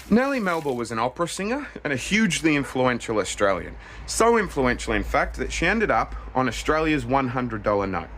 Nellie Melba was an opera singer and a hugely influential Australian. So influential, in fact, that she ended up on Australia's $100 note.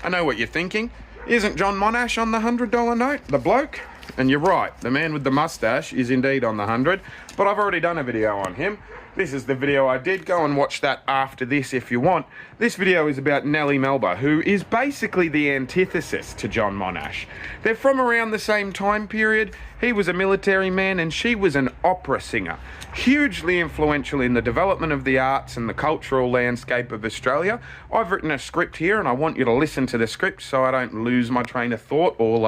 I know what you're thinking. Isn't John Monash on the $100 note, the bloke? And you're right, the man with the mustache is indeed on the 100, but I've already done a video on him. This is the video I did. Go and watch that after this if you want. This video is about Nellie Melba, who is basically the antithesis to John Monash. They're from around the same time period. He was a military man and she was an opera singer. Hugely influential in the development of the arts and the cultural landscape of Australia. I've written a script here and I want you to listen to the script so I don't lose my train of thought or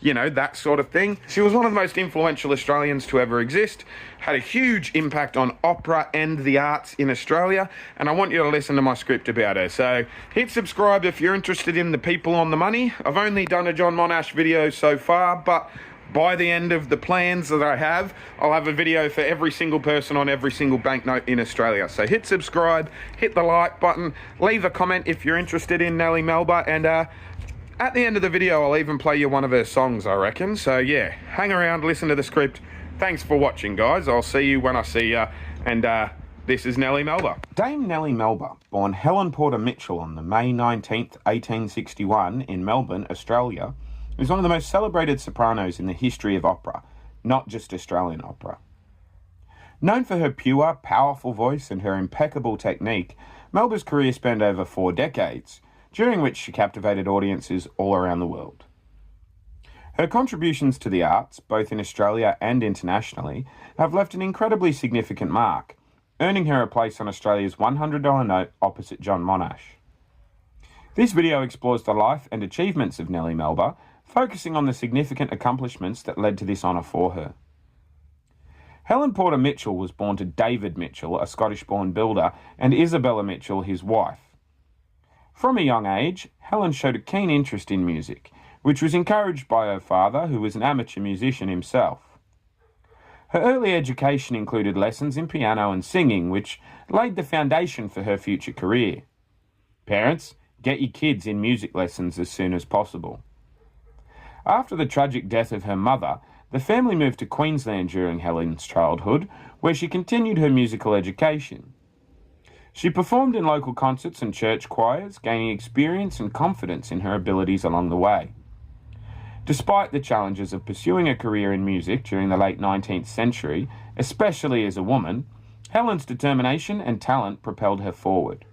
that sort of thing. She was one of the most influential Australians to ever exist, had a huge impact on opera and the arts in Australia, and I want you to listen to my script about her. So hit subscribe if you're interested in the people on the money. I've only done a John Monash video so far, but by the end of the plans that I have, I'll have a video for every single person on every single banknote in Australia. So hit subscribe, hit the like button, leave a comment if you're interested in Nellie Melba, and at the end of the video, I'll even play you one of her songs, I reckon. So yeah, hang around, listen to the script. Thanks for watching, guys. I'll see you when I see you. And this is Nellie Melba. Dame Nellie Melba, born Helen Porter Mitchell on the May 19th, 1861 in Melbourne, Australia, is one of the most celebrated sopranos in the history of opera, not just Australian opera. Known for her pure, powerful voice and her impeccable technique, Melba's career spanned over 4 decades, during which she captivated audiences all around the world. Her contributions to the arts, both in Australia and internationally, have left an incredibly significant mark, earning her a place on Australia's $100 note opposite John Monash. This video explores the life and achievements of Nellie Melba, focusing on the significant accomplishments that led to this honour for her. Helen Porter Mitchell was born to David Mitchell, a Scottish-born builder, and Isabella Mitchell, his wife. From a young age, Helen showed a keen interest in music, which was encouraged by her father, who was an amateur musician himself. Her early education included lessons in piano and singing, which laid the foundation for her future career. Parents, get your kids in music lessons as soon as possible. After the tragic death of her mother, the family moved to Queensland during Helen's childhood, where she continued her musical education. She performed in local concerts and church choirs, gaining experience and confidence in her abilities along the way. Despite the challenges of pursuing a career in music during the late 19th century, especially as a woman, Helen's determination and talent propelled her forward.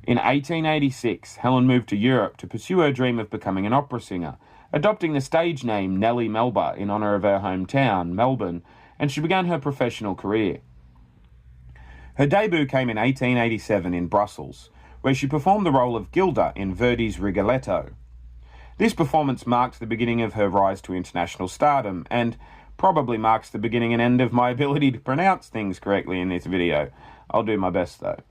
In 1886, Helen moved to Europe to pursue her dream of becoming an opera singer, adopting the stage name Nellie Melba in honour of her hometown, Melbourne, and she began her professional career. Her debut came in 1887 in Brussels, where she performed the role of Gilda in Verdi's Rigoletto. This performance marked the beginning of her rise to international stardom, and probably marks the beginning and end of my ability to pronounce things correctly in this video. I'll do my best though.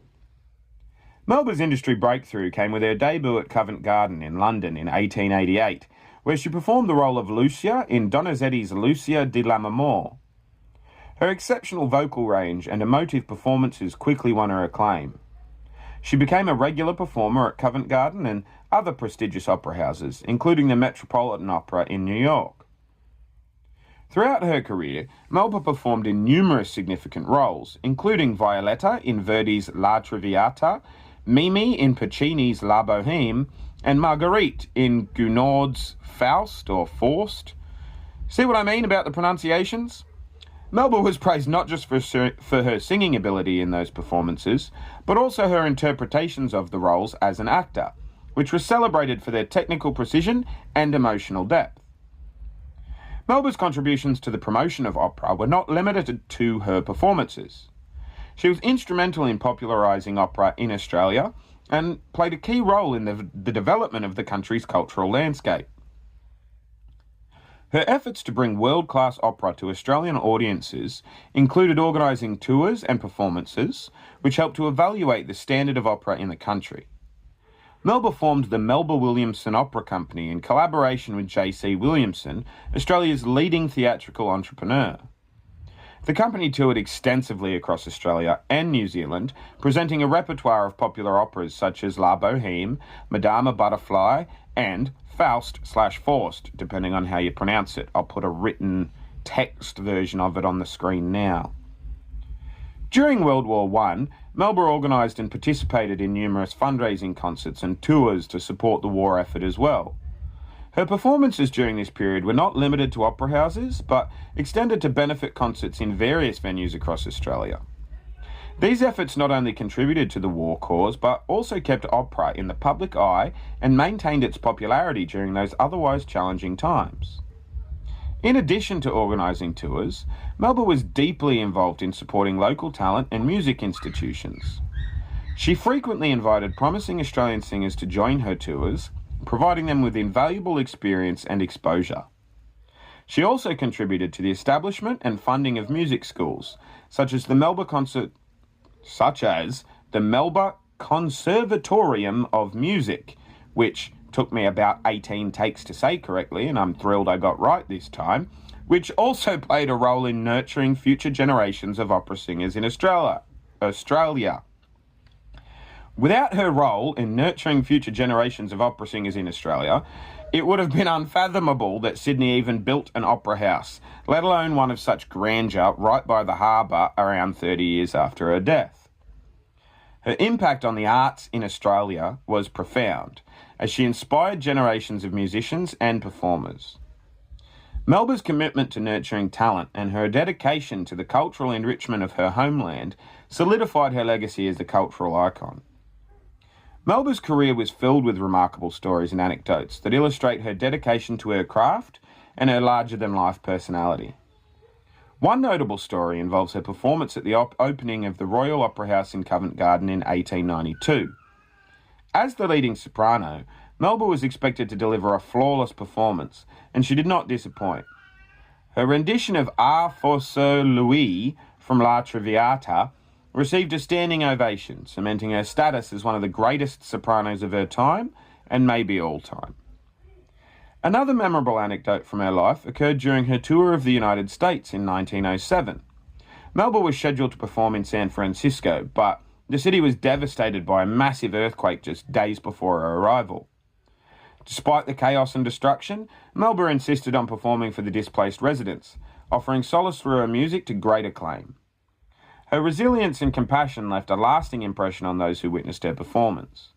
Melba's industry breakthrough came with her debut at Covent Garden in London in 1888, where she performed the role of Lucia in Donizetti's Lucia di Lammermoor. Her exceptional vocal range and emotive performances quickly won her acclaim. She became a regular performer at Covent Garden and other prestigious opera houses, including the Metropolitan Opera in New York. Throughout her career, Melba performed in numerous significant roles, including Violetta in Verdi's La Traviata, Mimi in Puccini's La Bohème, and Marguerite in Gounod's Faust or Faust. See what I mean about the pronunciations? Melba was praised not just for her singing ability in those performances, but also her interpretations of the roles as an actor, which were celebrated for their technical precision and emotional depth. Melba's contributions to the promotion of opera were not limited to her performances. She was instrumental in popularising opera in Australia and played a key role in the development of the country's cultural landscape. Her efforts to bring world-class opera to Australian audiences included organising tours and performances, which helped to evaluate the standard of opera in the country. Melba formed the Melba Williamson Opera Company in collaboration with J.C. Williamson, Australia's leading theatrical entrepreneur. The company toured extensively across Australia and New Zealand, presenting a repertoire of popular operas such as La Bohème, Madama Butterfly, and Faust/Faust, depending on how you pronounce it. I'll put a written text version of it on the screen now. During World War I, Melba organised and participated in numerous fundraising concerts and tours to support the war effort as well. Her performances during this period were not limited to opera houses, but extended to benefit concerts in various venues across Australia. These efforts not only contributed to the war cause, but also kept opera in the public eye and maintained its popularity during those otherwise challenging times. In addition to organising tours, Melba was deeply involved in supporting local talent and music institutions. She frequently invited promising Australian singers to join her tours, providing them with invaluable experience and exposure. She also contributed to the establishment and funding of music schools, such as the Melba Conservatorium of Music, which took me about 18 takes to say correctly, and I'm thrilled I got right this time, which also played a role in nurturing future generations of opera singers in Australia. Without her role in nurturing future generations of opera singers in Australia, it would have been unfathomable that Sydney even built an opera house, let alone one of such grandeur right by the harbour around 30 years after her death. Her impact on the arts in Australia was profound, as she inspired generations of musicians and performers. Melba's commitment to nurturing talent and her dedication to the cultural enrichment of her homeland solidified her legacy as a cultural icon. Melba's career was filled with remarkable stories and anecdotes that illustrate her dedication to her craft and her larger-than-life personality. One notable story involves her performance at the opening of the Royal Opera House in Covent Garden in 1892. As the leading soprano, Melba was expected to deliver a flawless performance, and she did not disappoint. Her rendition of Ah for Sir Louis from La Traviata received a standing ovation, cementing her status as one of the greatest sopranos of her time and maybe all time. Another memorable anecdote from her life occurred during her tour of the United States in 1907. Melba was scheduled to perform in San Francisco, but the city was devastated by a massive earthquake just days before her arrival. Despite the chaos and destruction, Melba insisted on performing for the displaced residents, offering solace through her music to great acclaim. Her resilience and compassion left a lasting impression on those who witnessed her performance.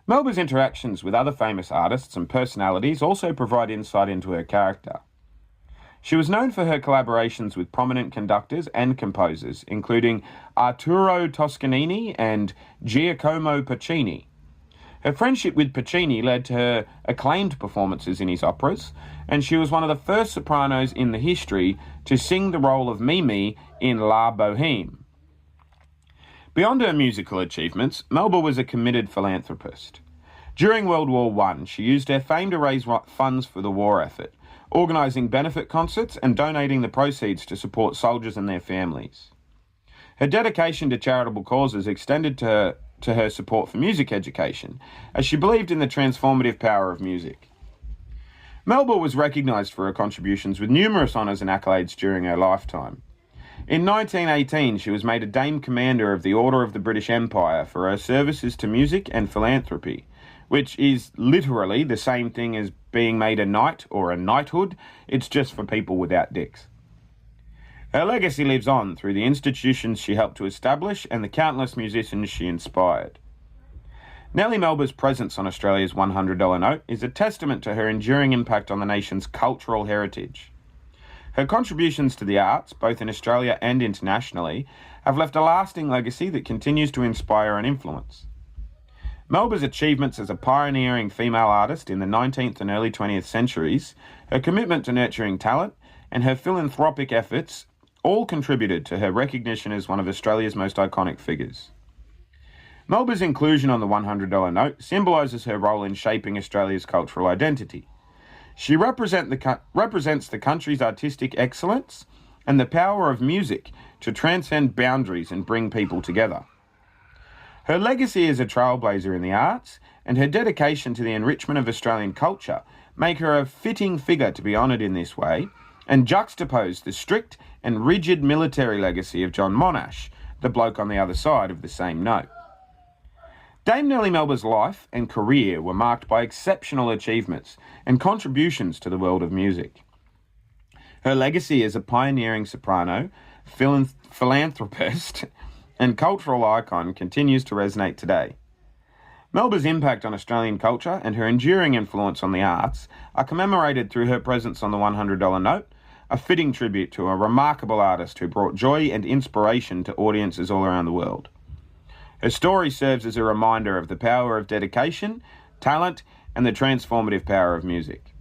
Melba's interactions with other famous artists and personalities also provide insight into her character. She was known for her collaborations with prominent conductors and composers, including Arturo Toscanini and Giacomo Puccini. Her friendship with Puccini led to her acclaimed performances in his operas, and she was one of the first sopranos in the history to sing the role of Mimi in La Boheme. Beyond her musical achievements, Melba was a committed philanthropist. During World War I, she used her fame to raise funds for the war effort, organising benefit concerts and donating the proceeds to support soldiers and their families. Her dedication to charitable causes extended to her support for music education, as she believed in the transformative power of music. Melba was recognised for her contributions with numerous honours and accolades during her lifetime. In 1918, she was made a Dame Commander of the Order of the British Empire for her services to music and philanthropy, which is literally the same thing as being made a knight or a knighthood. It's just for people without dicks. Her legacy lives on through the institutions she helped to establish and the countless musicians she inspired. Nellie Melba's presence on Australia's $100 note is a testament to her enduring impact on the nation's cultural heritage. Her contributions to the arts, both in Australia and internationally, have left a lasting legacy that continues to inspire and influence. Melba's achievements as a pioneering female artist in the 19th and early 20th centuries, her commitment to nurturing talent, and her philanthropic efforts all contributed to her recognition as one of Australia's most iconic figures. Melba's inclusion on the $100 note symbolises her role in shaping Australia's cultural identity. She represents the country's artistic excellence and the power of music to transcend boundaries and bring people together. Her legacy as a trailblazer in the arts and her dedication to the enrichment of Australian culture make her a fitting figure to be honoured in this way, and juxtapose the strict and rigid military legacy of John Monash, the bloke on the other side of the same note. Dame Nellie Melba's life and career were marked by exceptional achievements and contributions to the world of music. Her legacy as a pioneering soprano, philanthropist, and cultural icon continues to resonate today. Melba's impact on Australian culture and her enduring influence on the arts are commemorated through her presence on the $100 note, a fitting tribute to a remarkable artist who brought joy and inspiration to audiences all around the world. Her story serves as a reminder of the power of dedication, talent, and the transformative power of music.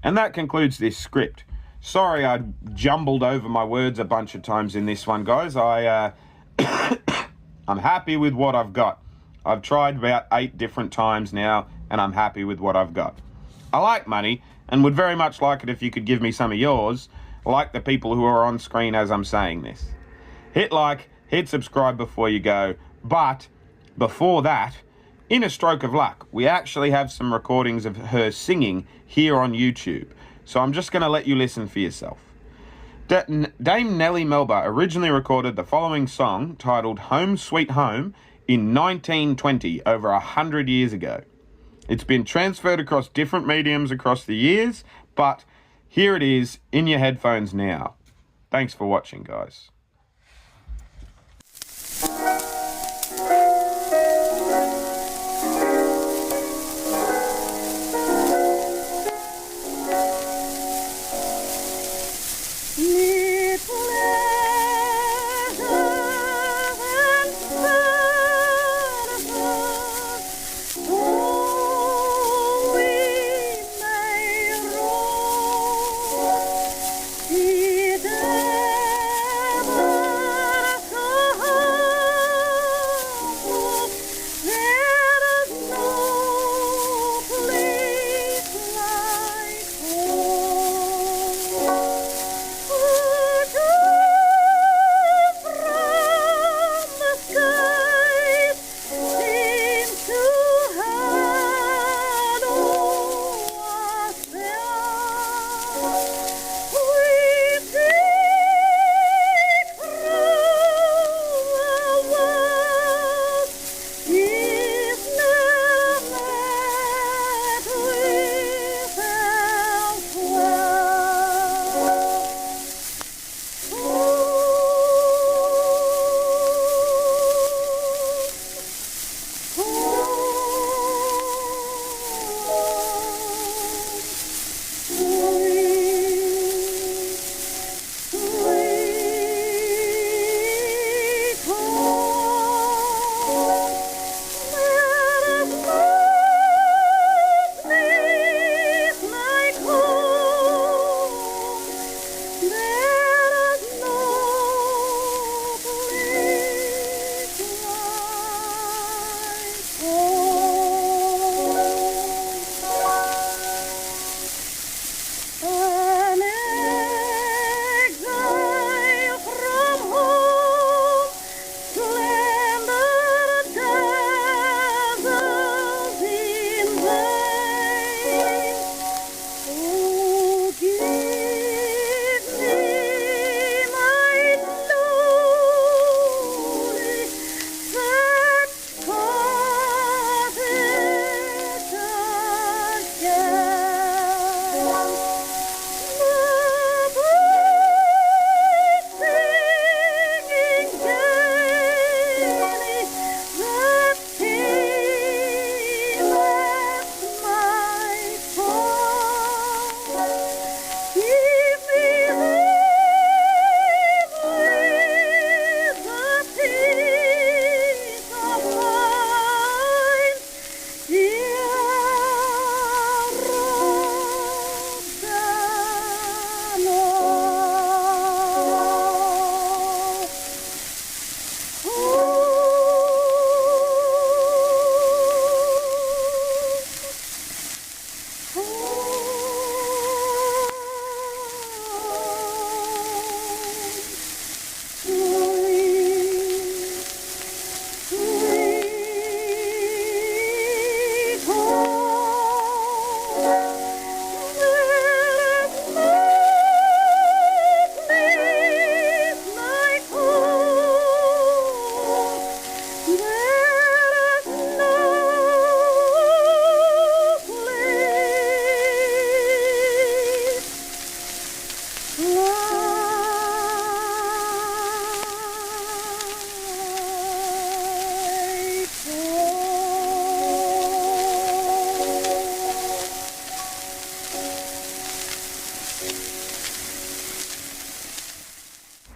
And that concludes this script. Sorry I jumbled over my words a bunch of times in this one, guys. I'm happy with what I've got. I've tried about 8 different times now, and I'm happy with what I've got. I like money, and would very much like it if you could give me some of yours, like the people who are on screen as I'm saying this. Hit like, hit subscribe before you go, but before that, in a stroke of luck, we actually have some recordings of her singing here on YouTube, so I'm just going to let you listen for yourself. Dame Nellie Melba originally recorded the following song, titled Home Sweet Home, in 1920, over 100 years ago. It's been transferred across different mediums across the years, but here it is in your headphones now. Thanks for watching, guys.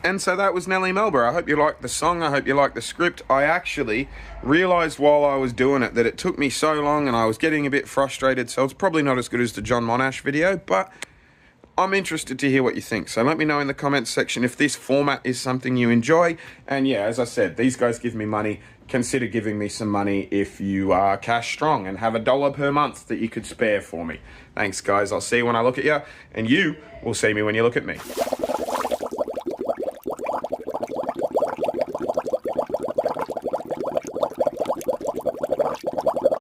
And so that was Nellie Melba. I hope you liked the song. I hope you liked the script. I actually realised while I was doing it that it took me so long and I was getting a bit frustrated, so it's probably not as good as the John Monash video, but I'm interested to hear what you think. So let me know in the comments section if this format is something you enjoy. And yeah, as I said, these guys give me money. Consider giving me some money if you are cash strong and have $1 per month that you could spare for me. Thanks, guys. I'll see you when I look at you, and you will see me when you look at me.